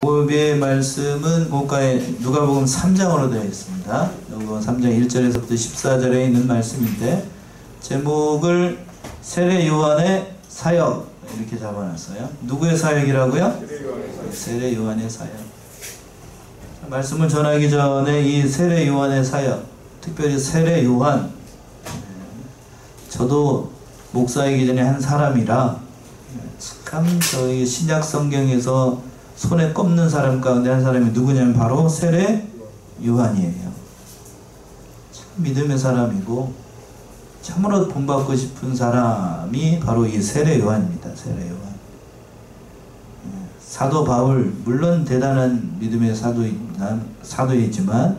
오비의 말씀은 누가복음 3장으로 되어 있습니다. 누가복음 3장 1절에서부터 14절에 있는 말씀인데 제목을 세례 요한의 사역 이렇게 잡아놨어요. 누구의 사역이라고요? 세례 요한의 사역. 말씀을 전하기 전에 이 세례 요한의 사역, 특별히 세례 요한, 저도 목사이기 전에 한 사람이라 참 저희 신약 성경에서 손에 꼽는 사람 가운데 한 사람이 누구냐면 바로 세례 요한이에요. 참 믿음의 사람이고 참으로 본받고 싶은 사람이 바로 이 세례 요한입니다. 세례 요한. 사도 바울 물론 대단한 믿음의 사도이지만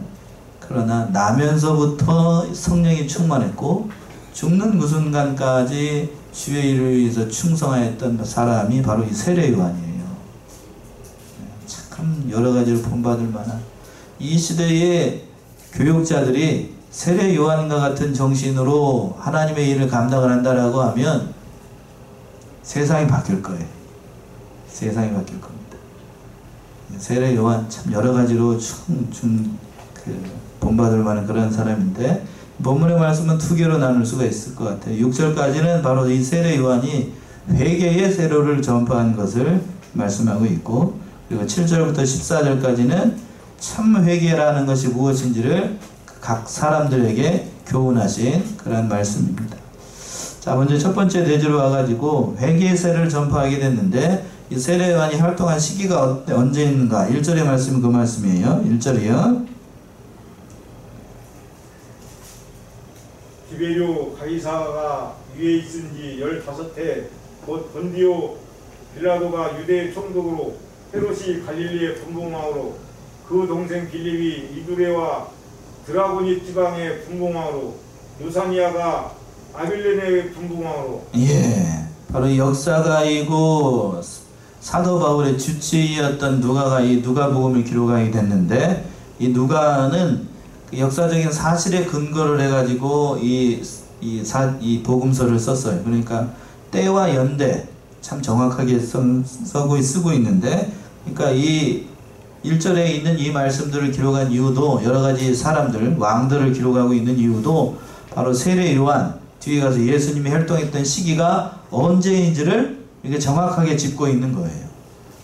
그러나 나면서부터 성령이 충만했고 죽는 그 순간까지 주의 일을 위해서 충성하였던 사람이 바로 이 세례 요한이에요. 참 여러가지로 본받을 만한 이 시대의 교육자들이 세례 요한과 같은 정신으로 하나님의 일을 감당을 한다라고 하면 세상이 바뀔 거예요. 세상이 바뀔 겁니다. 세례 요한 참 여러가지로 본받을 만한 그런 사람인데 본문의 말씀은 두 개로 나눌 수가 있을 것 같아요. 6절까지는 바로 이 세례 요한이 회개의 세례를 전파한 것을 말씀하고 있고 그리고 7절부터 14절까지는 참 회개라는 것이 무엇인지를 각 사람들에게 교훈하신 그런 말씀입니다. 자, 먼저 첫 번째 대지로 와가지고 회개의 세례를 전파하게 됐는데 이 세례 요한이 활동한 시기가 언제 있는가? 1절의 말씀은 그 말씀이에요. 1절이요. 디베리오 가이사가 위에 있은지 15해 곧 본디오 빌라도가 유대 총독으로 헤롯이 갈릴리의 분봉왕으로 그 동생 빌립이 이두레와 드라고니 지방의 분봉왕으로 루사니아가 아빌레네의 분봉왕으로. 예, 바로 역사가이고 사도 바울의 주치의였던 누가가 이 누가복음을 기록하게 됐는데 이 누가는 그 역사적인 사실에 근거를 해가지고 이 복음서를 썼어요. 그러니까 때와 연대 참 정확하게 쓰고 있는데, 그러니까 이 1절에 있는 이 말씀들을 기록한 이유도 여러가지 사람들, 왕들을 기록하고 있는 이유도 바로 세례 요한 뒤에 가서 예수님이 활동했던 시기가 언제인지를 이렇게 정확하해 짚고 있는 거예요.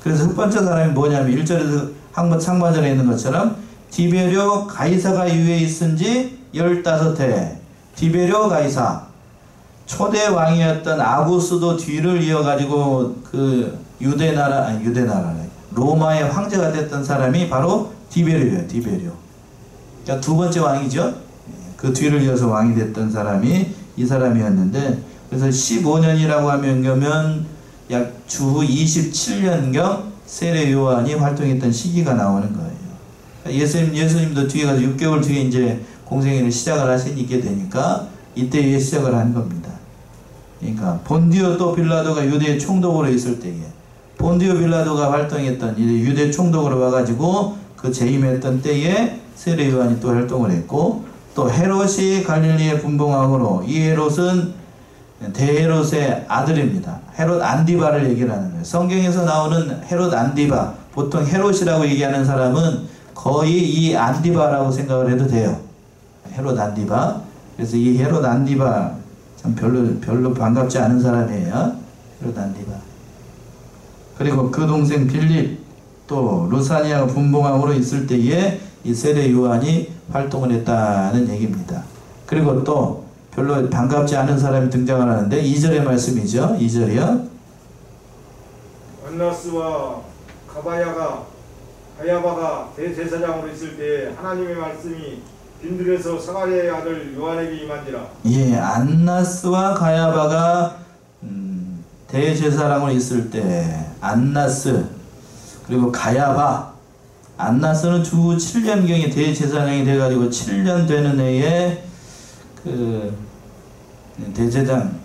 그래서 첫 번째 사람이 뭐냐면 1절에서 상반절에 있는 것처럼 디베리오 가이사가 위에 있은지 15해. 디베리오 가이사. 초대 왕이었던 아구스도 뒤를 이어가지고 그 로마의 황제가 됐던 사람이 바로 디베리오예요. 디베리오. 그러니까 두 번째 왕이죠. 그 뒤를 이어서 왕이 됐던 사람이 이 사람이었는데, 그래서 15년이라고 하면 약 주후 27년경 세례 요한이 활동했던 시기가 나오는 거예요. 예수님도 뒤에 가서 6개월 뒤에 이제 공생애를 시작을 하시게 되니까 이때에 시작을 한 겁니다. 그러니까 본디오 또 빌라도가 유대 총독으로 있을 때에 본디오 빌라도가 활동했던 유대 총독으로 와가지고 그 재임했던 때에 세례 요한이 또 활동을 했고, 또 헤롯이 갈릴리의 분봉왕으로, 이 헤롯은 대헤롯의 아들입니다. 헤롯 안디바를 얘기를 하는 거예요. 성경에서 나오는 헤롯 안디바, 보통 헤롯이라고 얘기하는 사람은 거의 이 안디바라고 생각을 해도 돼요. 헤롯 안디바. 그래서 이 헤롯 안디바 참 별로 반갑지 않은 사람이에요. 헤롯 안디바. 그리고 그 동생 빌립, 또 루사니아가 분봉왕으로 있을 때에 이 세례 요한이 활동을 했다는 얘기입니다. 그리고 또 별로 반갑지 않은 사람이 등장을 하는데 2절의 말씀이죠. 2절이요. 안나스와 가야바가 대제사장으로 있을 때 하나님의 말씀이 빈들에서 사가랴의 아들 요한에게 임한지라. 예, 안나스와 가야바가 대제사장으로 있을 때 안나스 그리고 가야바. 안나스는 주후 7년경에 대제사장이 돼가지고 7년 되는 해에 그 대제사장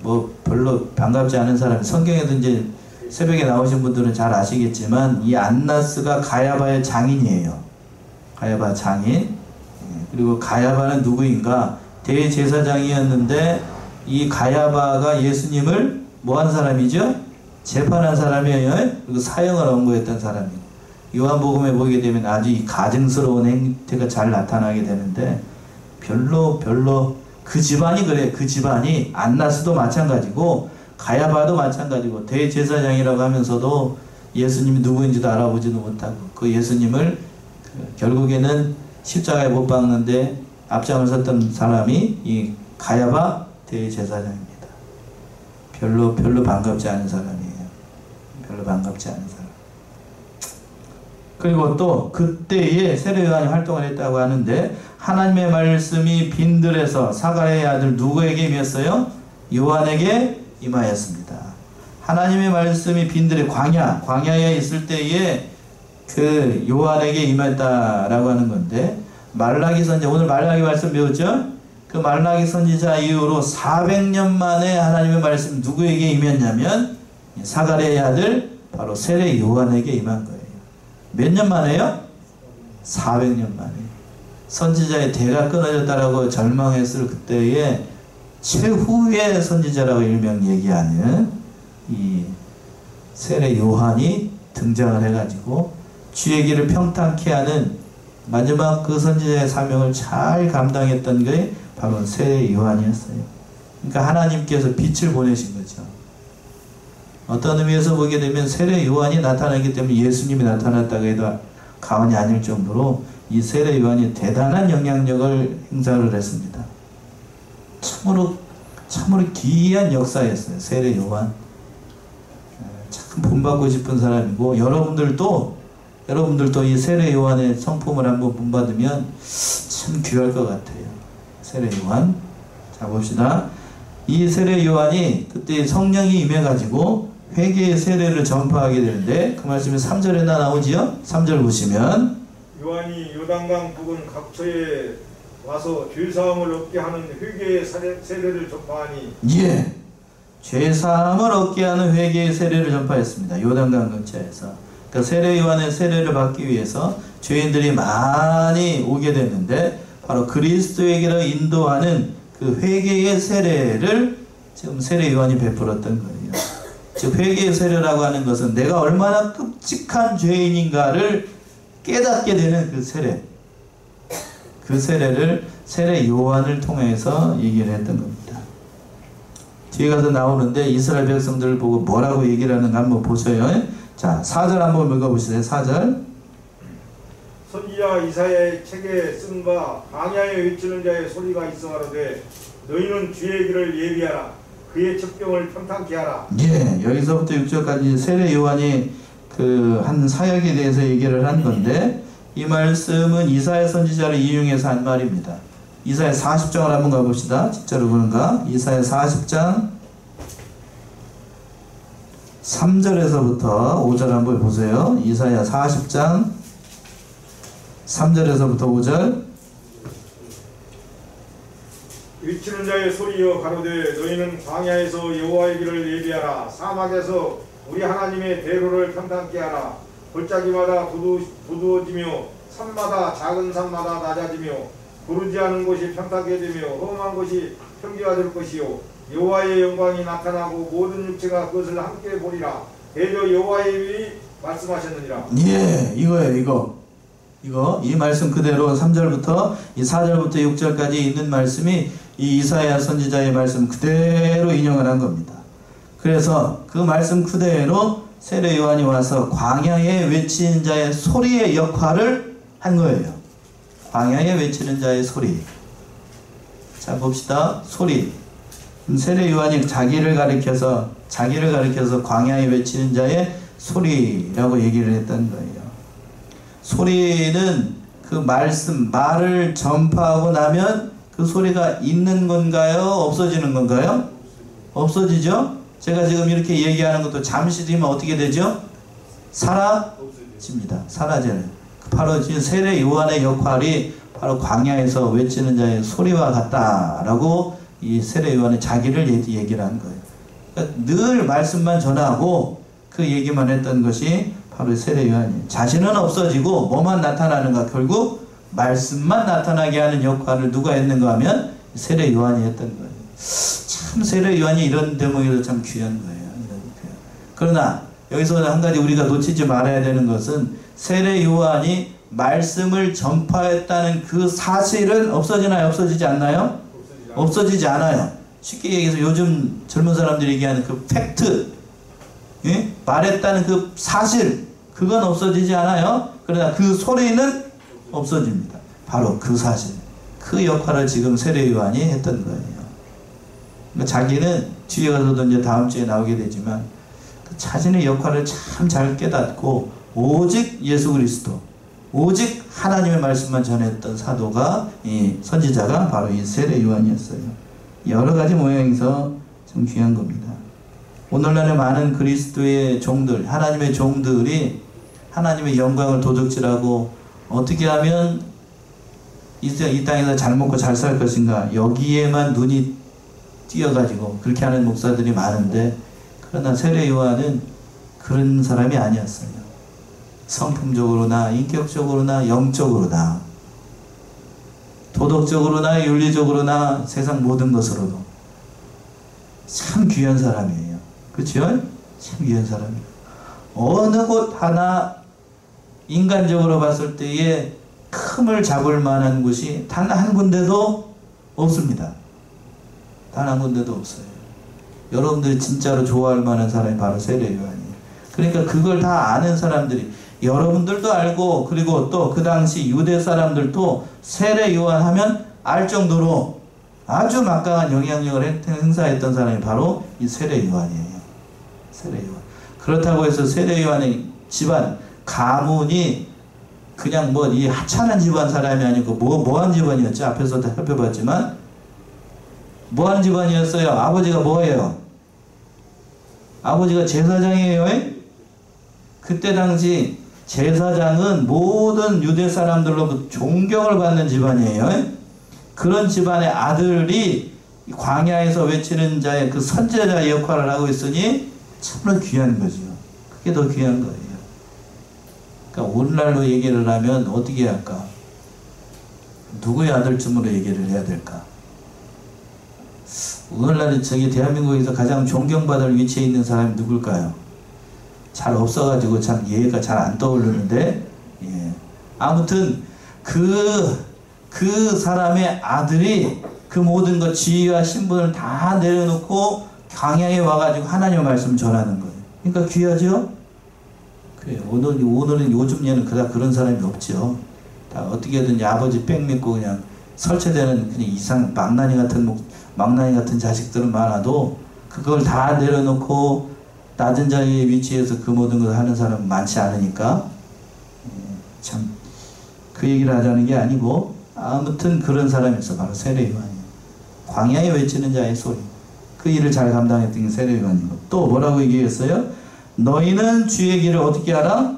별로 반갑지 않은 사람이, 성경에도 이제 새벽에 나오신 분들은 잘 아시겠지만 이 안나스가 가야바의 장인이에요. 가야바 장인. 그리고 가야바는 누구인가? 대제사장이었는데 이 가야바가 예수님을 뭐한 사람이죠? 재판한 사람이에요. 그리고 사형을 언고했던 사람이에요. 요한복음에 보게 되면 아주 이 가증스러운 행태가 잘 나타나게 되는데 별로 그 집안이 그래. 그 집안이 안나스도 마찬가지고 가야바도 마찬가지고 대제사장이라고 하면서도 예수님이 누구인지도 알아보지도 못하고 그 예수님을 결국에는 십자가에 못 박는데 앞장을 섰던 사람이 이 가야바 대제사장입니다. 별로 반갑지 않은 사람이에요. 별로 반갑지 않은 사람. 그리고 또 그때에 세례 요한이 활동을 했다고 하는데 하나님의 말씀이 빈들에서 사가랴의 아들 누구에게 임했어요? 요한에게 임하였습니다. 하나님의 말씀이 빈들의 광야에 있을 때에 그 요한에게 임했다라고 하는 건데 말라기 선지자 오늘 말라기 말씀 배웠죠? 그 말라기 선지자 이후로 400년 만에 하나님의 말씀 누구에게 임했냐면 사가랴의 아들 바로 세례 요한에게 임한 거예요. 몇 년 만에요? 400년 만에. 선지자의 대가 끊어졌다라고 절망했을 그때에 최후의 선지자라고 일명 얘기하는 이 세례 요한이 등장을 해가지고 주의 길을 평탄케 하는 마지막 그 선지자의 사명을 잘 감당했던 게 바로 세례 요한이었어요. 그러니까 하나님께서 빛을 보내신 거죠. 어떤 의미에서 보게 되면 세례 요한이 나타나기 때문에 예수님이 나타났다고 해도 가언이 아닐 정도로 이 세례 요한이 대단한 영향력을 행사를 했습니다. 참으로 기이한 역사였어요. 세례 요한. 참 본받고 싶은 사람이고 여러분들도 이 세례 요한의 성품을 한번 본받으면 참 귀할 것 같아요. 세례 요한. 자 봅시다. 이 세례 요한이 그때 성령이 임해가지고 회개의 세례를 전파하게 되는데 그 말씀이 3절에 나오지요? 3절 보시면 요한이 요단강 부근 각처에 와서 죄사함을 얻게 하는 회개의 세례를 전파하니 예, 죄사함을 얻게 하는 회개의 세례를 전파했습니다. 요단강 근처에서. 그러니까 세례 요한의 세례를 받기 위해서 죄인들이 많이 오게 됐는데 바로 그리스도에게로 인도하는 그 회개의 세례를 지금 세례 요한이 베풀었던 거예요. 즉 회개의 세례라고 하는 것은 내가 얼마나 끔찍한 죄인인가를 깨닫게 되는 그 세례. 그 세례를 세례 요한을 통해서 얘기를 했던 겁니다. 뒤에 가서 나오는데 이스라엘 백성들을 보고 뭐라고 얘기를 하는가 한번 보세요. 자, 4절 한번 읽어보시세요. 4절. 선지자 이사야의 책에 쓴 바 광야에 외치는 자의 소리가 있어 가로되 너희는 주의 길을 예비하라. 그의 첩경을 평탄케 하라. 예, 여기서부터 6절까지 세례 요한이 그 한 사역에 대해서 얘기를 한 건데 이 말씀은 이사야 선지자를 이용해서 한 말입니다. 이사야 40장을 한번 가봅시다. 진짜로 그런가? 이사야 40장 3절에서부터 5절 한번 보세요. 이사야 40장 3절에서부터 5절. 외치는 자의 소리여 가로되 너희는 광야에서 여호와의 길을 예비하라. 사막에서 우리 하나님의 대로를 평탄케 하라. 골짜기마다 두두워지며 산마다 작은 산마다 낮아지며 구르지 않은 곳이 평탄하게 되며 험한 곳이 평지화될 것이요 여호와의 영광이 나타나고 모든 육체가 그것을 함께 보리라. 대저 여호와의 일이 말씀하셨느니라. 예, 이거예요. 이 말씀 그대로 3절부터 이 4절부터 6절까지 있는 말씀이 이 이사야 선지자의 말씀 그대로 인용을 한 겁니다. 그래서 그 말씀 그대로 세례 요한이 와서 광야에 외치는 자의 소리의 역할을 한 거예요. 광야에 외치는 자의 소리. 자 봅시다. 소리. 세례 요한이 자기를 가리켜서 광야에 외치는 자의 소리라고 얘기를 했던 거예요. 소리는 그 말을 전파하고 나면 그 소리가 있는 건가요? 없어지는 건가요? 없어지죠? 제가 지금 이렇게 얘기하는 것도 잠시 뒤면 어떻게 되죠? 사라집니다. 사라져요. 바로 지금 세례 요한의 역할이 바로 광야에서 외치는 자의 소리와 같다라고 이 세례 요한의 자기를 얘기를 한 거예요. 그러니까 늘 말씀만 전하고 그 얘기만 했던 것이 바로 세례 요한이에요. 자신은 없어지고 뭐만 나타나는가? 결국 말씀만 나타나게 하는 역할을 누가 했는가 하면 세례 요한이 했던 거예요. 참 세례 요한이 이런 대목에서 참 귀한 거예요. 그러나 여기서 한 가지 우리가 놓치지 말아야 되는 것은 세례 요한이 말씀을 전파했다는 그 사실은 없어지나요? 없어지지 않나요? 없어지지 않아요. 쉽게 얘기해서 요즘 젊은 사람들이 얘기하는 그 팩트, 예? 말했다는 그 사실, 그건 없어지지 않아요. 그러나 그 소리는 없어집니다. 바로 그 사실, 그 역할을 지금 세례 요한이 했던 거예요. 그러니까 자기는 뒤에 가서도 이제 다음 주에 나오게 되지만 그 자신의 역할을 참 잘 깨닫고 오직 예수 그리스도, 오직 하나님의 말씀만 전했던 사도가, 이 선지자가 바로 이 세례 요한이었어요. 여러 가지 모양에서 참 귀한 겁니다. 오늘날의 많은 그리스도의 종들, 하나님의 종들이 하나님의 영광을 도둑질하고 어떻게 하면 이 땅에서 잘 먹고 잘 살 것인가, 여기에만 눈이 띄어가지고 그렇게 하는 목사들이 많은데, 그러나 세례 요한은 그런 사람이 아니었어요. 성품적으로나 인격적으로나 영적으로나 도덕적으로나 윤리적으로나 세상 모든 것으로도 참 귀한 사람이에요. 그렇죠? 참 귀한 사람이에요. 어느 곳 하나 인간적으로 봤을 때에 큼을 잡을 만한 곳이 단 한 군데도 없습니다. 단 한 군데도 없어요. 여러분들이 진짜로 좋아할 만한 사람이 바로 세례 요한이에요. 그러니까 그걸 다 아는 사람들이, 여러분들도 알고, 그리고 또 그 당시 유대 사람들도 세례 요한 하면 알 정도로 아주 막강한 영향력을 행사했던 사람이 바로 이 세례 요한이에요. 세례 요한. 그렇다고 해서 세례 요한의 집안, 가문이 그냥 뭐 이 하찮은 집안 사람이 아니고 뭐한 집안이었죠. 앞에서 다 살펴봤지만 뭐하는 집안이었어요? 아버지가 뭐예요? 아버지가 제사장이에요. 그때 당시 제사장은 모든 유대 사람들로 존경을 받는 집안이에요. 그런 집안의 아들이 광야에서 외치는 자의 그 선제자의 역할을 하고 있으니 참으로 귀한 거죠. 그게 더 귀한 거예요. 그러니까 오늘날로 얘기를 하면 어떻게 할까? 누구의 아들쯤으로 얘기를 해야 될까? 오늘날은 저기 대한민국에서 가장 존경받을 위치에 있는 사람이 누굴까요? 잘 없어가지고 참 예가 잘 안 떠오르는데, 예. 아무튼 그 사람의 아들이 그 모든 것 지위와 신분을 다 내려놓고 광야에 와가지고 하나님의 말씀을 전하는 거예요. 그러니까 귀하죠? 그래요. 오늘은 요즘 얘는 그다 그런 사람이 없죠. 다 어떻게든 아버지 백 믿고 그냥 설치되는 그냥 이상 망나니 같은 자식들은 많아도 그걸 다 내려놓고 낮은 자리의 위치에서 그 모든 것을 하는 사람은 많지 않으니까, 참 그 얘기를 하자는 게 아니고, 아무튼 그런 사람이 있어. 바로 세례 요한이에요. 광야에 외치는 자의 소리, 그 일을 잘 감당했던 게 세례 요한이고, 또 뭐라고 얘기했어요? 너희는 주의 길을 어떻게 하라?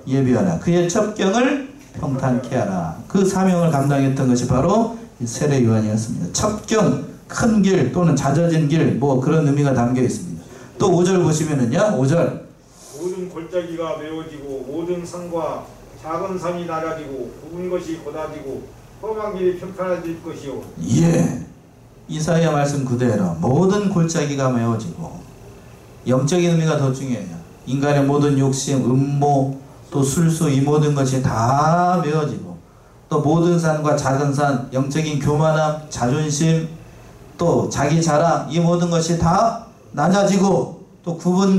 예비하라. 그의 첩경을 평탄케 하라. 그 사명을 감당했던 것이 바로 세례 요한이었습니다. 첩경, 큰 길 또는 잦아진 길, 뭐 그런 의미가 담겨 있습니다. 또 5절 보시면은요, 5절. 모든 골짜기가 메워지고 모든 산과 작은 산이 낮아지고 굽은 것이 곧아지고 험한 길이 평탄해질 것이요. 예, 이사야 말씀 그대로 모든 골짜기가 메워지고, 영적인 의미가 더 중요해요. 인간의 모든 욕심, 음모, 또 술수, 이 모든 것이 다 메워지고, 또 모든 산과 작은 산, 영적인 교만함, 자존심, 또 자기 자랑, 이 모든 것이 다 낮아지고, 또 굽은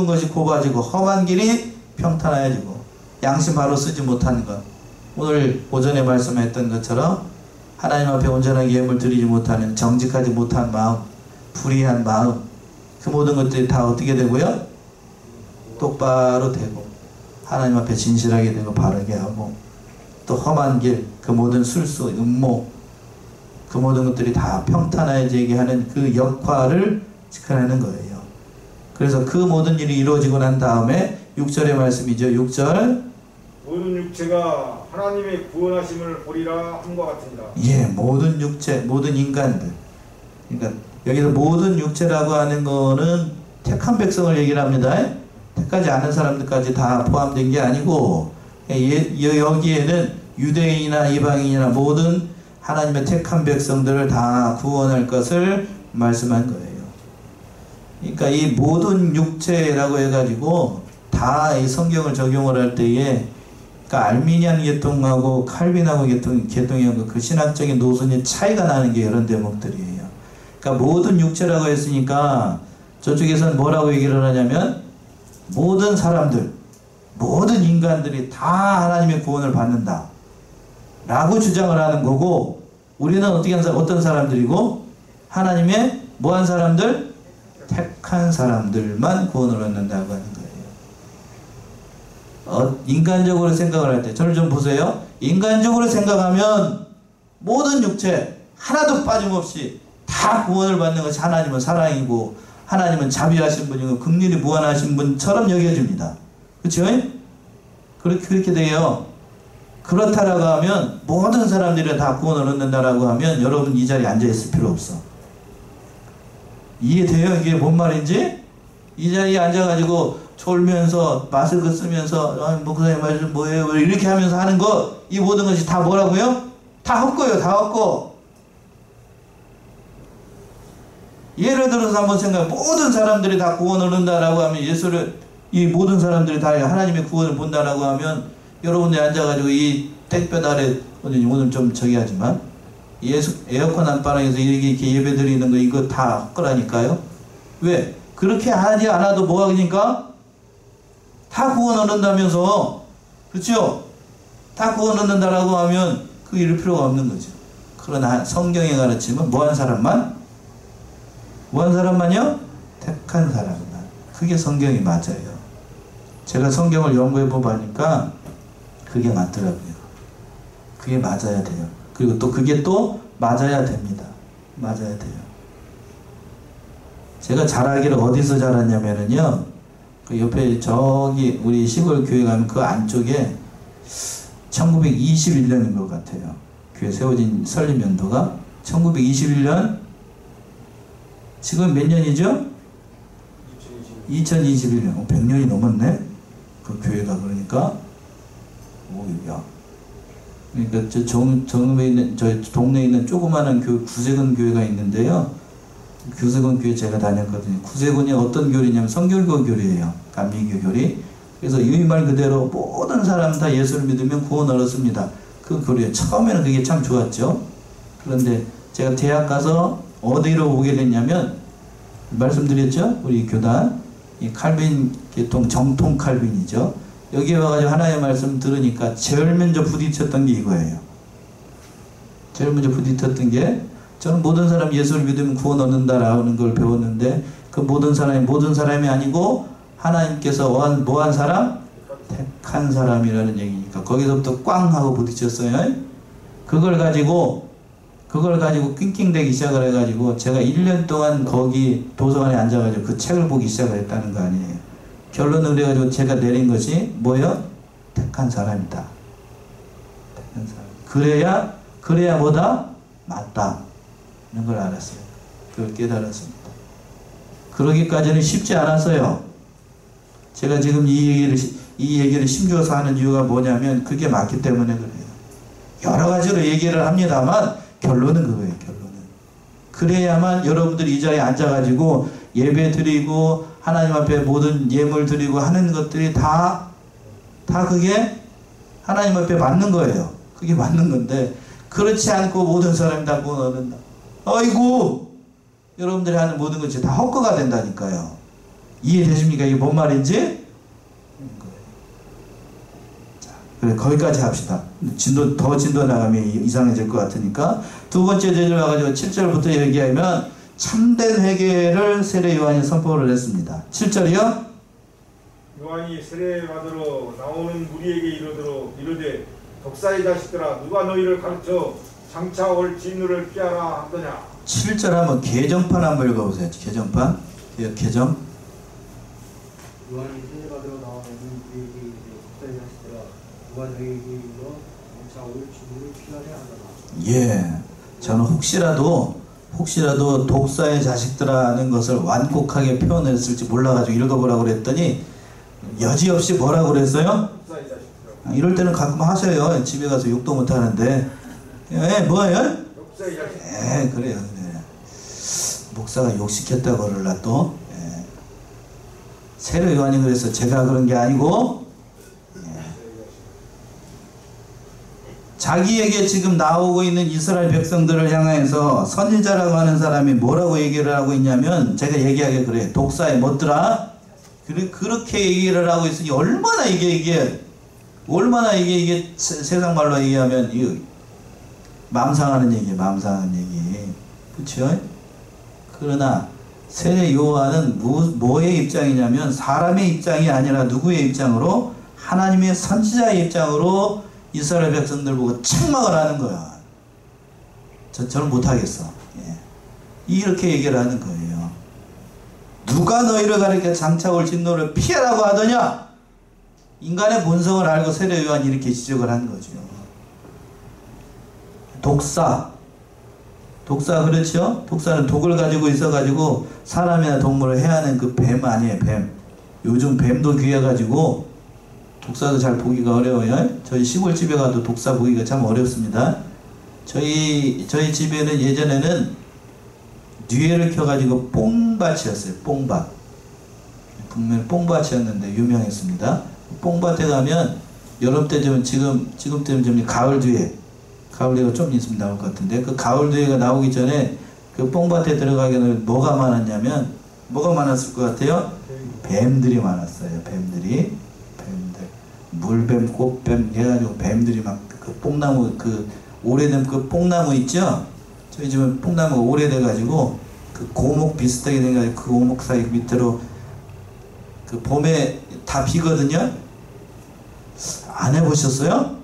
것이 곱아지고, 험한 길이 평탄해지고, 양심 바로 쓰지 못하는 것. 오늘 오전에 말씀했던 것처럼 하나님 앞에 온전하게 예물 드리지 못하는, 정직하지 못한 마음, 불의한 마음, 그 모든 것들이 다 어떻게 되고요? 똑바로 되고, 하나님 앞에 진실하게 되고 바르게 하고, 또 험한 길, 그 모든 술수, 음모, 그 모든 것들이 다 평탄해지게 하는 그 역할을 지켜내는 거예요. 그래서 그 모든 일이 이루어지고 난 다음에 6절의 말씀이죠. 6절. 모든 육체가 하나님의 구원하심을 보리라 함과 같으니라. 예, 모든 육체, 모든 인간들. 그러니까 여기서 모든 육체라고 하는 거는 택한 백성을 얘기를 합니다. 택하지 않은 사람들까지 다 포함된 게 아니고, 여기에는 유대인이나 이방인이나 모든 하나님의 택한 백성들을 다 구원할 것을 말씀한 거예요. 그러니까 이 모든 육체라고 해가지고 다 다 이 성경을 적용을 할 때에 그러니까 알미니안 계통하고 칼빈하고 계통하고 그 신학적인 노선이 차이가 나는 게 이런 대목들이에요. 그러니까 모든 육체라고 했으니까 저쪽에서는 뭐라고 얘기를 하냐면 모든 사람들, 모든 인간들이 다 하나님의 구원을 받는다 라고 주장을 하는 거고, 우리는 어떤 사람들이고 하나님의 뭐한 사람들? 택한 사람들만 구원을 얻는다고 하는 거예요. 인간적으로 생각을 할 때 저를 좀 보세요. 인간적으로 생각하면 모든 육체 하나도 빠짐없이 다 구원을 받는 것이 하나님은 사랑이고 하나님은 자비하신 분이고 긍휼이 무한하신 분처럼 여겨집니다. 그렇죠? 그렇게 돼요. 그렇다라고 하면 모든 사람들이 다 구원을 얻는다라고 하면 여러분 이 자리에 앉아있을 필요 없어. 이해돼요? 이게 뭔 말인지? 이 자리에 앉아가지고 졸면서 마스크 쓰면서 목사님 말씀 뭐예요? 이렇게 하면서 하는 거, 이 모든 것이 다 뭐라고요? 다 헛거예요. 다 헛거. 예를 들어서 한번 생각해. 모든 사람들이 다 구원을 얻는다라고 하면 이 모든 사람들이 다 하나님의 구원을 본다라고 하면 여러분들이 앉아가지고 이 땡볕 아래 오늘 좀 저기 하지만 에어컨 안방에서 이렇게 예배 드리는 거 이거 다 헛거라니까요. 왜? 그렇게 하지 않아도 뭐하니까? 다 구원 얻는다면서. 그렇죠? 다 구원 얻는다라고 하면 그 이럴 필요가 없는 거죠. 그러나 성경에 가르치면 뭐한 사람만? 뭐한 사람만요? 택한 사람만. 그게 성경이 맞아요. 제가 성경을 연구해 보니까 그게 맞더라고요. 그게 맞아야 돼요. 그리고 또 그게 또 맞아야 됩니다. 맞아야 돼요. 제가 잘하기를 어디서 잘하냐면은요, 그 옆에 저기 우리 시골 교회 가면 그 안쪽에 1921년인 것 같아요. 교회 세워진 설립 연도가 1921년. 지금 몇 년이죠? 2021년. 100년이 넘었네. 그 교회가. 그러니까 오야. 그러니까 저 동네에 있는 조그마한 구세군 교회가 있는데요. 구세군 교회 제가 다녔거든요. 구세군이 어떤 교리냐면 성결교 교리예요. 감리교 교리. 그래서 이 말 그대로 모든 사람 다 예수를 믿으면 구원 얻었습니다. 그 교리에 처음에는 그게 참 좋았죠. 그런데 제가 대학 가서 어디로 오게 됐냐면 말씀드렸죠. 우리 교단 이 칼빈 계통 정통 칼빈이죠. 여기에 와가지고 하나의 말씀 들으니까 제일 먼저 부딪혔던 게 이거예요. 제일 먼저 부딪혔던 게, 저는 모든 사람 예수를 믿으면 구원 얻는다라는 걸 배웠는데, 그 모든 사람이 아니고 하나님께서 뭐한 사람? 택한 사람이라는 얘기니까 거기서부터 꽝 하고 부딪혔어요. 그걸 가지고 낑낑대기 시작을 해가지고 제가 1년 동안 거기 도서관에 앉아가지고 그 책을 보기 시작을 했다는 거 아니에요. 결론을 그래가지고 제가 내린 것이 뭐예요? 택한 사람이다. 택한 사람. 그래야 뭐다? 맞다. 이런 걸 알았어요. 그걸 깨달았습니다. 그러기까지는 쉽지 않았어요. 제가 지금 이 얘기를 심주어서 하는 이유가 뭐냐면 그게 맞기 때문에 그래요. 여러 가지로 얘기를 합니다만 결론은 그거예요. 결론은. 그래야만 여러분들이 이 자리에 앉아가지고 예배 드리고 하나님 앞에 모든 예물 드리고 하는 것들이 다 그게 하나님 앞에 맞는 거예요. 그게 맞는 건데, 그렇지 않고 모든 사람이 다 구원 얻는다. 아이고, 여러분들이 하는 모든 것이 다 헛거가 된다니까요. 이해되십니까? 이게 뭔 말인지? 자, 그래, 거기까지 합시다. 더 진도 나가면 이상해질 것 같으니까. 두 번째 제절 와가지고 7절부터 얘기하면 참된 회개를 세례 요한이 선포를 했습니다. 7절이요? 요한이 세례 받으러 나오는 무리에게 이르되 독사의 자식들아, 누가 너희를 가르쳐 장차 올 진노를 피하라 하더냐. 7절 한번 개정판 한번 읽어보세요. 개정판. 개정. 요한이 세례 받으러 나오는 무리에게 이르되 독사의 자식들아, 누가 너희에게 이르러 장차 올 진노를 피하라 하더냐. 예. 저는 혹시라도 독사의 자식들아는 것을 완곡하게 표현했을지 몰라가지고 읽어보라고 그랬더니 여지없이 뭐라고 그랬어요? 독사의 자식들아. 이럴 때는 가끔 하세요. 집에 가서 욕도 못하는데. 예, 뭐예요? 독사의 자식. 예, 그래요. 네. 목사가 욕시켰다고 그러려 또. 예. 세례 요한이 그래서 제가 그런 게 아니고 자기에게 지금 나오고 있는 이스라엘 백성들을 향해서 선지자라고 하는 사람이 뭐라고 얘기를 하고 있냐면 제가 얘기하게 그래. 독사에 뭐더라? 그렇게 얘기를 하고 있으니 얼마나 이게 세상 말로 얘기하면 이거 맘상하는 얘기예요. 맘상하는 얘기. 그렇죠? 그러나 세례 요한은 뭐의 입장이냐면 사람의 입장이 아니라 누구의 입장으로? 하나님의 선지자의 입장으로 이스라엘 백성들 보고 책망을 하는 거야. 저는 못하겠어. 예. 이렇게 얘기를 하는 거예요. 누가 너희를 가리켜 장차올 진노를 피하라고 하더냐? 인간의 본성을 알고 세례 요한이 이렇게 지적을 한 거죠. 독사 그렇죠? 독사는 독을 가지고 있어가지고 사람이나 동물을 해하는 그 뱀 아니에요. 뱀. 요즘 뱀도 귀해가지고 독사도 잘 보기가 어려워요. 저희 시골집에 가도 독사 보기가 참 어렵습니다. 저희 집에는 예전에는 뉘에를 켜가지고 뽕밭이었어요. 뽕밭. 분명히 뽕밭이었는데 유명했습니다. 뽕밭에 가면 여름 때 좀 지금 때는 좀 가을 뒤에 좀 있으면 나올 것 같은데 그 가을 뒤에가 나오기 전에 그 뽕밭에 들어가기에는 뭐가 많았냐면 뭐가 많았을 것 같아요? 뱀들이 많았어요. 뱀들 물뱀, 꽃뱀 해가지고 뱀들이 막 그 뽕나무 그 오래된 그 뽕나무 있죠? 저희 집은 뽕나무가 오래돼가지고 그 고목 비슷하게 돼가지고 그 고목 사이 밑으로 그 봄에 다 비거든요? 안 해보셨어요?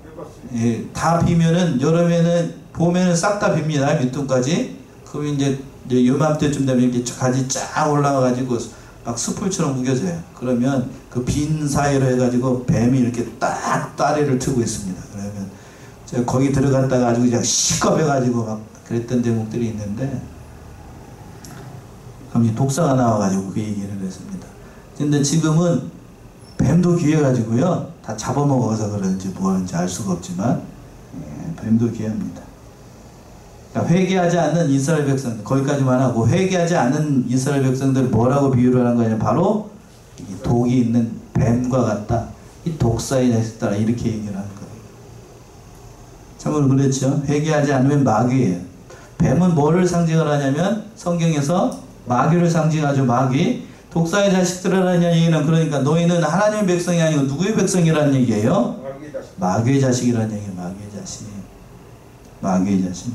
예, 다 비면은 여름에는 봄에는 싹 다 빕니다. 밑둥까지. 그럼 이제 요맘때쯤 되면 이렇게 가지 쫙 올라와가지고 막 숯불처럼 우겨져요. 그러면 그 빈 사이로 해가지고 뱀이 이렇게 딱 다리를 트고 있습니다. 그러면 제가 거기 들어갔다가 아주 그냥 시겁해가지고 막 그랬던 대목들이 있는데 그럼 독사가 나와가지고 그 얘기를 했습니다. 근데 지금은 뱀도 귀해가지고요. 다 잡아먹어서 그런지 뭐하는지 알 수가 없지만 뱀도 귀합니다. 그러니까 회개하지 않는 이스라엘 백성들 거기까지만 하고 회개하지 않는 이스라엘 백성들 뭐라고 비유를 하는 거냐 바로 이 독이 있는 뱀과 같다. 이 독사의 자식들아 이렇게 얘기를 하는 거예요. 참으로 그렇죠. 회개하지 않으면 마귀예요. 뱀은 뭐를 상징을 하냐면 성경에서 마귀를 상징하죠. 마귀. 독사의 자식들이라는 얘기는 그러니까 너희는 하나님의 백성이 아니고 누구의 백성이라는 얘기예요? 마귀의 자식이라는 얘기예요. 마귀의 자식.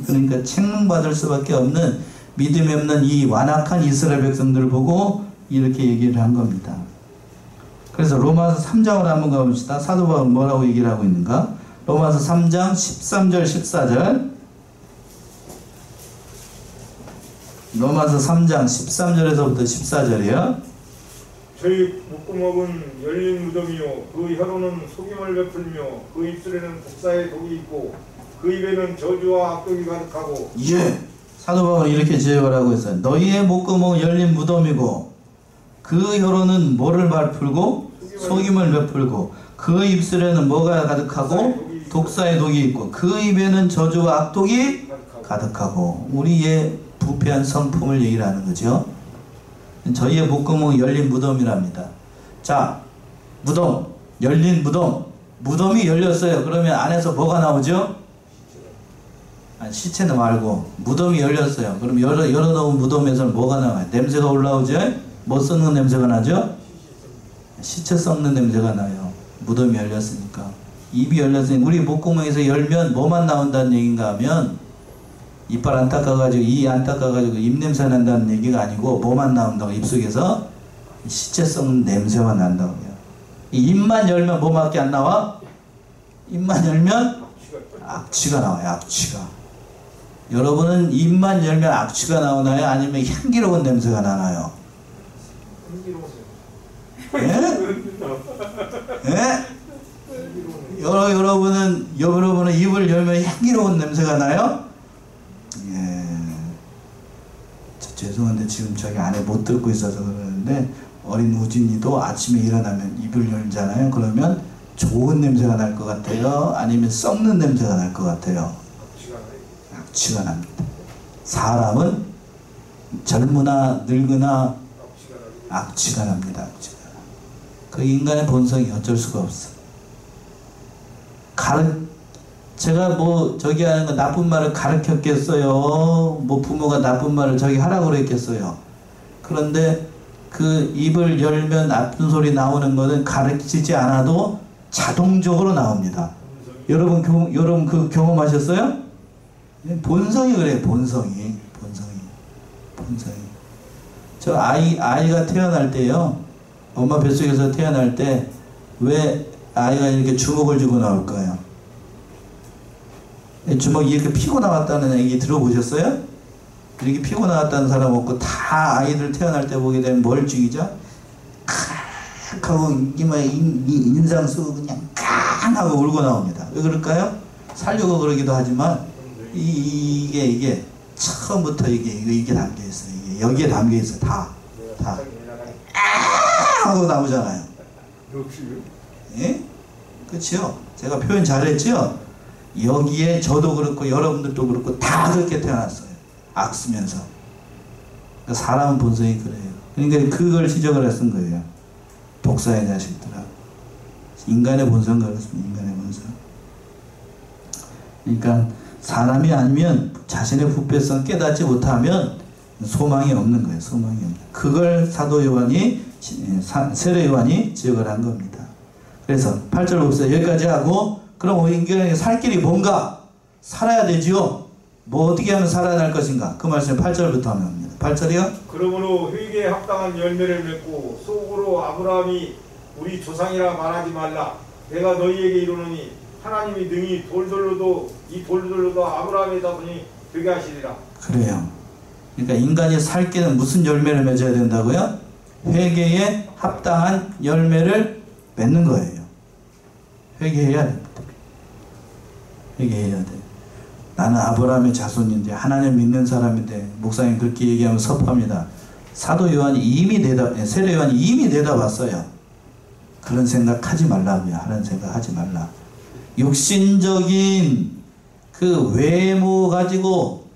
그러니까 책망받을 수밖에 없는 믿음이 없는 이 완악한 이스라엘 백성들을 보고 이렇게 얘기를 한 겁니다. 그래서 로마서 3장을 한번 가봅시다. 사도 바울은 뭐라고 얘기를 하고 있는가? 로마서 3장 13절 14절 로마서 3장 13절에서부터 14절이요. 저희 목구멍은 열린 무덤이요 그 혀로는 속임을 베풀며 그 입술에는 독사의 독이 있고 그 입에는 저주와 악독이 가득하고 예. 사도 바울은 이렇게 지적을 하고 있어요. 너희의 목구멍은 열린 무덤이고 그 혀로는 뭐를 베풀고 속임을 베풀고 그 입술에는 뭐가 가득하고 독사의 독이 있고 그 입에는 저주와 악독이 가득하고 우리의 부패한 성품을 얘기를 하는 거죠. 저희의 목구멍은 열린 무덤이랍니다. 자, 무덤, 열린 무덤, 무덤이 열렸어요. 그러면 안에서 뭐가 나오죠? 아니, 시체는 말고 무덤이 열렸어요. 그럼 열어놓은 무덤에서는 뭐가 나와요? 냄새가 올라오죠? 뭐 썩는 냄새가 나죠? 시체 썩는 냄새가 나요. 무덤이 열렸으니까. 입이 열렸으니 우리 목구멍에서 열면 뭐만 나온다는 얘기인가 하면 이빨 안 닦아가지고 이 안 닦아가지고 입냄새 난다는 얘기가 아니고 뭐만 나온다고 입속에서 시체 썩는 냄새만 난다고요. 입만 열면 뭐밖에 안 나와? 입만 열면 악취가 나와요. 악취가. 여러분은 입만 열면 악취가 나오나요? 아니면 향기로운 냄새가 나나요? 예? 예? 여러분은 입을 열면 향기로운 냄새가 나요? 예. 죄송한데 지금 저기 안에 못 듣고 있어서 그러는데 어린 우진이도 아침에 일어나면 입을 열잖아요. 그러면 좋은 냄새가 날 것 같아요? 아니면 썩는 냄새가 날 것 같아요? 악취가 납니다. 사람은 젊으나 늙으나 악취가 납니다. 악취가. 그 인간의 본성이 어쩔 수가 없어. 제가 뭐 저기 하는 거 나쁜 말을 가르쳤겠어요? 뭐 부모가 나쁜 말을 저기 하라고 그랬겠어요? 그런데 그 입을 열면 나쁜 소리 나오는 거는 가르치지 않아도 자동적으로 나옵니다. 여러분 그 경험하셨어요? 본성이 그래요. 본성이. 저 아이가 태어날 때요. 엄마 뱃속에서 태어날 때 왜 아이가 이렇게 주먹을 쥐고 나올까요? 주먹이 이렇게 피고 나왔다는 얘기 들어보셨어요? 이렇게 피고 나왔다는 사람 없고 다 아이들 태어날 때 보게 되면 뭘 죽이죠? 칵 하고 인상 쓰고 그냥 깡 하고 울고 나옵니다. 왜 그럴까요? 살려고 그러기도 하지만 이게 처음부터 이게 담겨 있어요. 이게 여기에 담겨 있어 다 하고 나오잖아요. 예? 그렇죠? 제가 표현 잘했죠? 여기에 저도 그렇고 여러분들도 그렇고 다 그렇게 태어났어요. 악쓰면서. 그러니까 사람은 본성이 그래요. 그러니까 그걸 지적을 했은 거예요. 독사의 자식들아. 인간의 본성 그렇습니다. 인간의 본성. 그러니까 사람이 아니면 자신의 부패성 깨닫지 못하면 소망이 없는 거예요. 소망이 없는. 그걸 사도 요한이 세례 요한이 지적을 한 겁니다. 그래서 8절 봅시다. 여기까지 하고 그럼 인간에게 살 길이 뭔가? 살아야 되지요. 뭐 어떻게 하면 살아날 것인가? 그 말씀 8절부터 하면 합니다. 8절이요. 그러므로 회개에 합당한 열매를 맺고 속으로 아브라함이 우리 조상이라 말하지 말라. 내가 너희에게 이르노니 하나님이 능히 돌들로도 아브라함의 자손이 되게 하시리라. 그래요. 그러니까 인간이 살 길은 무슨 열매를 맺어야 된다고요? 회개에 합당한 열매를 맺는 거예요. 회개해야 됩니다. 회개해야 돼. 나는 아브라함의 자손인데 하나님 믿는 사람인데 목사님 그렇게 얘기하면 섭합니다. 사도 요한이 세례 요한이 이미 대답했어요. 그런 생각하지 말라고요. 하는 생각하지 말라. 육신적인 그 외모 가지고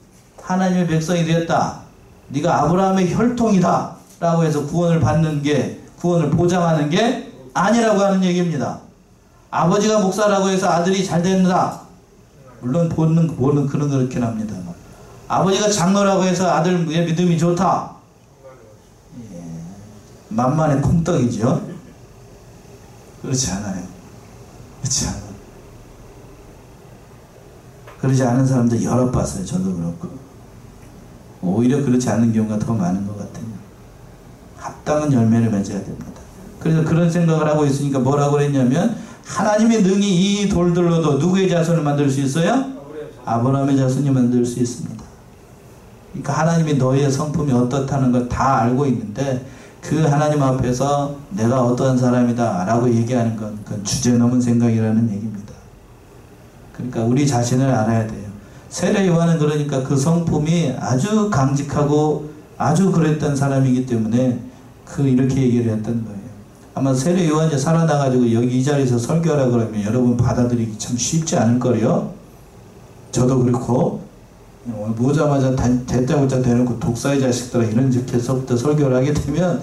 하나님의 백성이 되었다. 네가 아브라함의 혈통이다. 라고 해서 구원을 보장하는 게 아니라고 하는 얘기입니다. 아버지가 목사라고 해서 아들이 잘 된다. 물론 보는 그런 그렇긴 합니다. 아버지가 장로라고 해서 아들의 믿음이 좋다. 예, 만만의 콩떡이죠. 그렇지 않아요. 그렇지 않아요. 그러지 않은 사람들 여러 봤어요. 저도 그렇고. 오히려 그렇지 않은 경우가 더 많은 것 같아요. 합당한 열매를 맺어야 됩니다. 그래서 그런 생각을 하고 있으니까 뭐라고 그랬냐면 하나님의 능히 이 돌들로도 누구의 자손을 만들 수 있어요? 아브라함의 자손이 만들 수 있습니다. 그러니까 하나님이 너희의 성품이 어떻다는 걸 다 알고 있는데 그 하나님 앞에서 내가 어떠한 사람이다 라고 얘기하는 건 그건 주제넘은 생각이라는 얘기입니다. 그러니까 우리 자신을 알아야 돼요. 세례 요한은 그러니까 그 성품이 아주 강직하고 아주 그랬던 사람이기 때문에 이렇게 얘기를 했던 거예요. 아마 세례 요한이 살아나가지고 여기 이 자리에서 설교하라 그러면 여러분 받아들이기 참 쉽지 않을 거예요. 저도 그렇고 모자마자 대자고자 대놓고 독사의 자식들아 이런 짓에서부터 설교를 하게 되면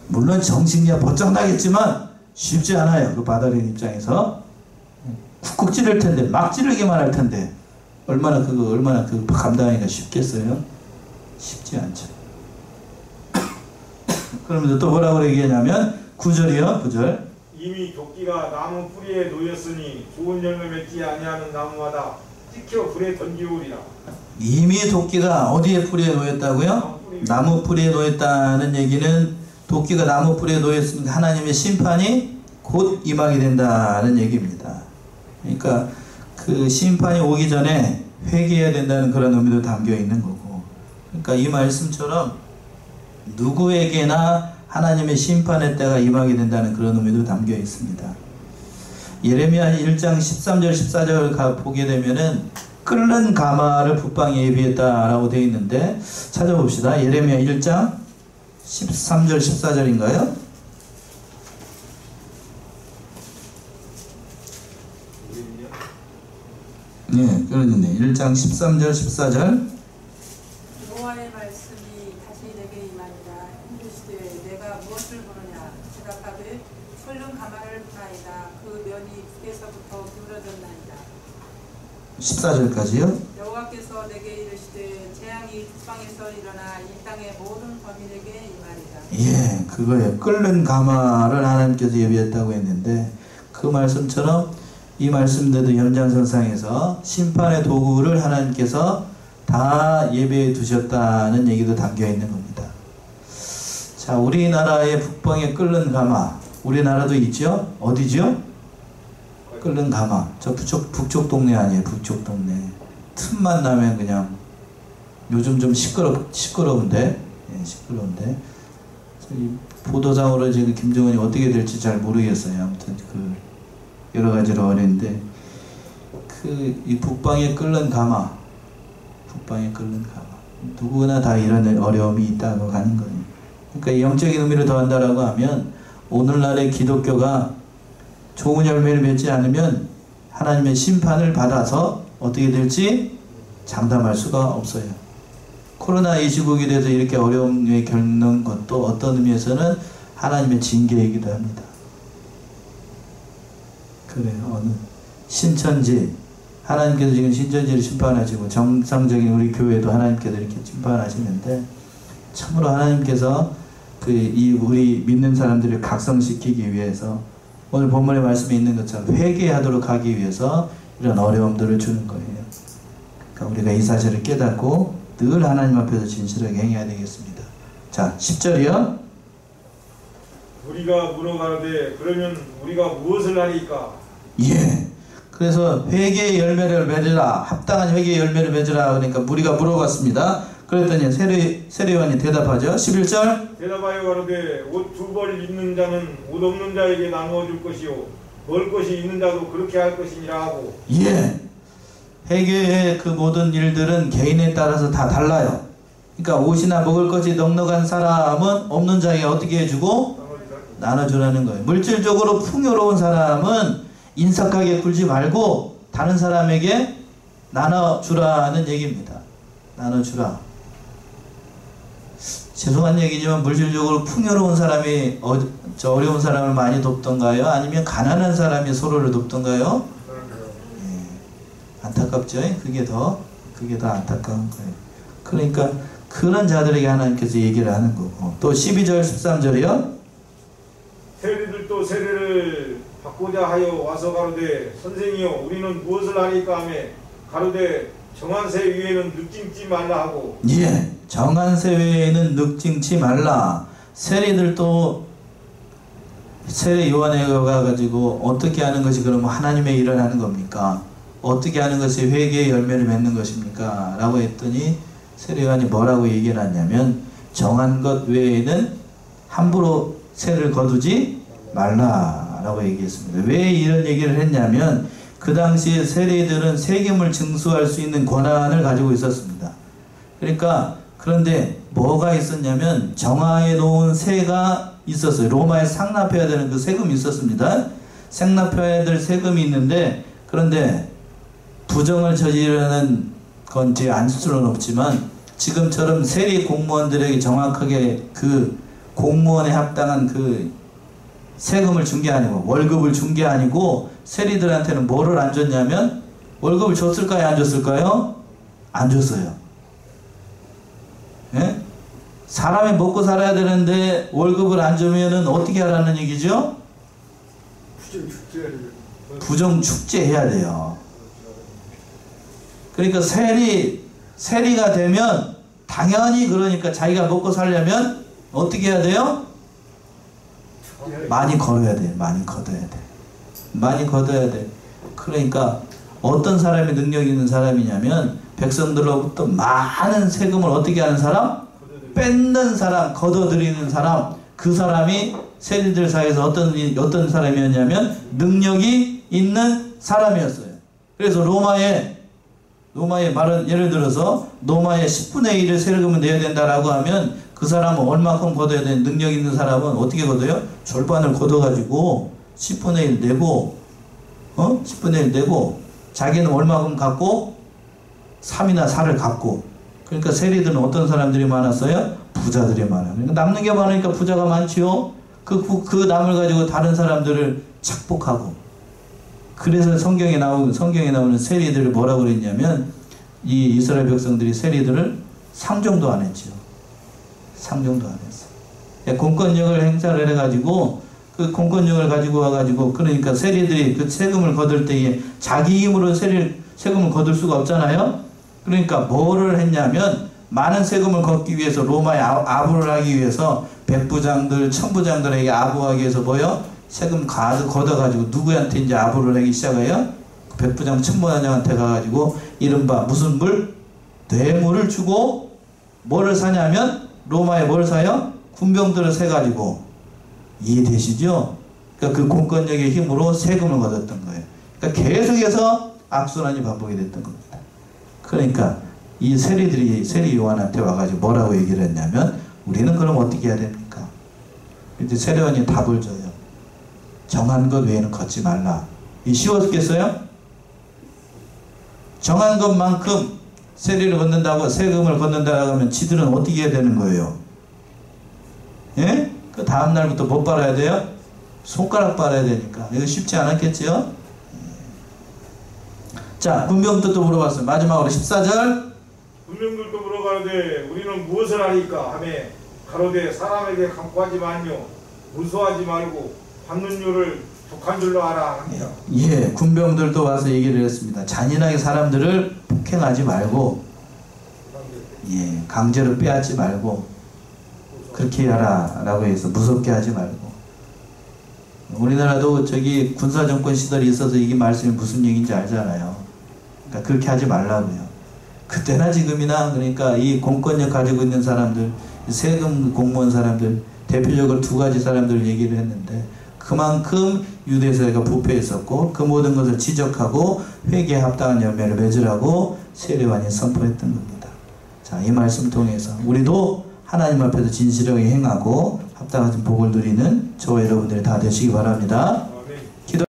물론 정신이야 번쩍 나겠지만 쉽지 않아요. 그 받아들이는 입장에서 쿡쿡 찌를 텐데 막 찌르기만 할 텐데 얼마나 그 감당하기가 쉽겠어요? 쉽지 않죠. 그러면서 또 뭐라고 얘기하냐면 9절이요. 9절. 이미 도끼가 나무 뿌리에 놓였으니 좋은 열매 맺지 아니하는 나무마다 찍혀 불에 던지우리라. 이미 도끼가 어디에 뿌리에 놓였다고요? 나무 뿌리에 놓였다는 얘기는 도끼가 나무 뿌리에 놓였으니까 하나님의 심판이 곧 임하게 된다는 얘기입니다. 그러니까 그 심판이 오기 전에 회개해야 된다는 그런 의미도 담겨 있는 거고. 그러니까 이 말씀처럼 누구에게나 하나님의 심판의 때가 임하게 된다는 그런 의미도 담겨 있습니다. 예레미야 1장 13절 14절 보게 되면은 끓는 가마를 붓방에 예비했다라고 되어 있는데 찾아봅시다. 예레미야 1장 13절 14절인가요? 네, 그러는데 1장 13절 14절 여호와의 말씀이 다시 내게 임하니라. 하고 기울어졌나이다. 14절까지요. 여호와께서 내게 이르시되 재앙이 북방에서 일어나 이 땅의 모든 거민에게 임하리라. 예, 그거예요. 끓는 가마를 하나님께서 예비했다고 했는데 그 말씀처럼 이 말씀대로 연장선상에서 심판의 도구를 하나님께서 다 예배해 두셨다는 얘기도 담겨 있는 겁니다. 자, 우리나라의 북방에 끓는 가마, 우리나라도 있죠? 어디죠? 끓는 가마. 저 북쪽 동네 아니에요. 북쪽 동네. 틈만 나면 그냥 요즘 좀 시끄러운데, 예, 시끄러운데. 이 보도상으로 지금 김정은이 어떻게 될지 잘 모르겠어요. 아무튼 그 여러 가지로 어려운데 이 북방에 끓는 가마, 북방에 끓는 가마. 누구나 다 이런 어려움이 있다고 가는 거예요. 그러니까 영적인 의미를 더한다라고 하면 오늘날의 기독교가 좋은 열매를 맺지 않으면 하나님의 심판을 받아서 어떻게 될지 장담할 수가 없어요. 코로나 이 시국에 대해서 이렇게 어려움을 겪는 것도 어떤 의미에서는 하나님의 징계이기도 합니다. 그래요. 어느 신천지, 하나님께서 지금 신천지를 심판하시고 정상적인 우리 교회도 하나님께서 이렇게 심판하시는데 참으로 하나님께서 우리 믿는 사람들을 각성시키기 위해서 오늘 본문의 말씀에 있는 것처럼 회개하도록 하기 위해서 이런 어려움들을 주는 거예요. 그러니까 우리가 이 사실을 깨닫고 늘 하나님 앞에서 진실하게 행해야 되겠습니다. 자, 10절이요. 우리가 물어가는데 그러면 우리가 무엇을 하리까? 예. 그래서 회개의 열매를 맺으라. 합당한 회개의 열매를 맺으라. 그러니까 우리가 물어봤습니다. 그랬더니 세례요한이 대답하죠. 11절. 대답하여 가로되 옷 두 벌 있는 자는 옷 없는 자에게 나누어 줄 것이요 먹을 것이 있는 자도 그렇게 할 것이니라 하고. 예. 회개의 그 모든 일들은 개인에 따라서 다 달라요. 그러니까 옷이나 먹을 것이 넉넉한 사람은 없는 자에게 어떻게 해주고 나눠주라는 거예요. 물질적으로 풍요로운 사람은 인색하게 굴지 말고 다른 사람에게 나눠주라는 얘기입니다. 나눠주라. 죄송한 얘기지만 물질적으로 풍요로운 사람이 어려운 사람을 많이 돕던가요? 아니면 가난한 사람이 서로를 돕던가요? 예. 안타깝죠? 그게 더 안타까운 거예요. 그러니까 그런 자들에게 하나님께서 얘기를 하는 거고. 또 12절 13절이요. 세리들도 세례를 받고자 하여 와서 가로되 선생이여 우리는 무엇을 하리까 하며 가로되 정한 새 위에는 늑징지 말라 하고. 예, 정한 새 외에는 늑징치 말라. 세리들도 세례 요한에 가가지고 어떻게 하는 것이 그러면 하나님의 일을 하는 겁니까? 어떻게 하는 것이 회개의 열매를 맺는 것입니까? 라고 했더니 세례 요한이 뭐라고 얘기를 하냐면 정한 것 외에는 함부로 세를 거두지 말라 라고 얘기했습니다. 왜 이런 얘기를 했냐면 그 당시에 세리들은 세금을 징수할 수 있는 권한을 가지고 있었습니다. 그러니까 그런데 뭐가 있었냐면 정하에 놓은 세가 있었어요. 로마에 상납해야 되는 그 세금이 있었습니다. 상납해야 될 세금이 있는데 그런데 부정을 저지르는 건지 안 수는 없지만 지금처럼 세리 공무원들에게 정확하게 그 공무원에 합당한 그 세금을 준 게 아니고 월급을 준 게 아니고 세리들한테는 뭐를 안 줬냐면 월급을 줬을까요? 안 줬을까요? 안 줬어요. 예? 사람이 먹고 살아야 되는데 월급을 안 주면은 어떻게 하라는 얘기죠? 부정 축제해야 돼요. 그러니까 세리가 되면 당연히 그러니까 자기가 먹고 살려면 어떻게 해야 돼요? 많이 걸어야 돼. 많이 걷어야 돼. 많이 걷어야 돼. 그러니까 어떤 사람이 능력 있는 사람이냐면 백성들로부터 많은 세금을 어떻게 하는 사람? 뺏는 사람, 걷어들이는 사람. 그 사람이 세리들 사이에서 어떤 사람이었냐면 능력이 있는 사람이었어요. 그래서 로마의 말은 예를 들어서 로마의 10분의 1을 세금을 내야 된다라고 하면 그 사람은 얼마큼 걷어야 되는 능력 있는 사람은 어떻게 걷어요? 절반을 걷어가지고 10분의 1 내고 10분의 1 내고 자기는 얼마큼 갖고 3이나 4를 갖고. 그러니까 세리들은 어떤 사람들이 많았어요? 부자들이 많아요. 그러니까 남는 게 많으니까 부자가 많지요. 그 남을 가지고 다른 사람들을 착복하고 그래서 성경에 나오는 세리들을 뭐라고 그랬냐면 이 이스라엘 백성들이 세리들을 상종도 안 했죠. 상종도 안 했어. 공권력을 행사를 해가지고 그 공권력을 가지고 와가지고 그러니까 세리들이 그 세금을 거둘 때에 자기 힘으로 세금을 거둘 수가 없잖아요. 그러니까 뭐를 했냐면 많은 세금을 걷기 위해서 로마에 아부를 하기 위해서 백부장들, 천부장들에게 아부하기 위해서 뭐요? 세금 가득 걷어가지고 누구한테 이제 아부를 하기 시작해요? 백부장, 천부장한테 가가지고 이른바 무슨 물? 뇌물을 주고 뭐를 사냐면 로마에 뭘 사요? 군병들을 세가지고 이해되시죠? 그러니까 그 공권력의 힘으로 세금을 걷었던 거예요. 그러니까 계속해서 악순환이 반복이 됐던 겁니다. 그러니까 이 세리들이 세리 요한한테 와가지고 뭐라고 얘기를 했냐면 우리는 그럼 어떻게 해야 됩니까? 이제 세리요한이 답을 줘요. 정한 것 외에는 걷지 말라. 이 쉬웠겠어요? 정한 것만큼 세리를 걷는다고 세금을 걷는다고 하면 지들은 어떻게 해야 되는 거예요? 예? 그 다음 날부터 못 빨아야 돼요? 손가락 빨아야 되니까. 이거 쉽지 않았겠지요? 자, 군병들도 물어봤어요. 마지막으로 14절. 군병들도 물어가는데 우리는 무엇을 하니까 하며 가로되 사람에게 강구하지 말며 무수하지 말고 받는 유를 독한 줄로 알아 합니다. 예, 군병들도 와서 얘기를 했습니다. 잔인하게 사람들을 폭행하지 말고, 예, 강제로 빼앗지 말고, 그렇게 하라 라고 해서 무섭게 하지 말고. 우리나라도 저기 군사정권 시절이 있어서 이게 말씀이 무슨 얘기인지 알잖아요. 그러니까 그렇게 하지 말라고요. 그때나 지금이나 그러니까 이 공권력 가지고 있는 사람들, 세금 공무원 사람들, 대표적으로 두 가지 사람들 얘기를 했는데 그만큼 유대사회가 부패했었고 그 모든 것을 지적하고 회개에 합당한 열매를 맺으라고 세례요한이 선포했던 겁니다. 자, 이 말씀 통해서 우리도 하나님 앞에서 진실하게 행하고 합당한 복을 누리는 저와 여러분들이 다 되시기 바랍니다.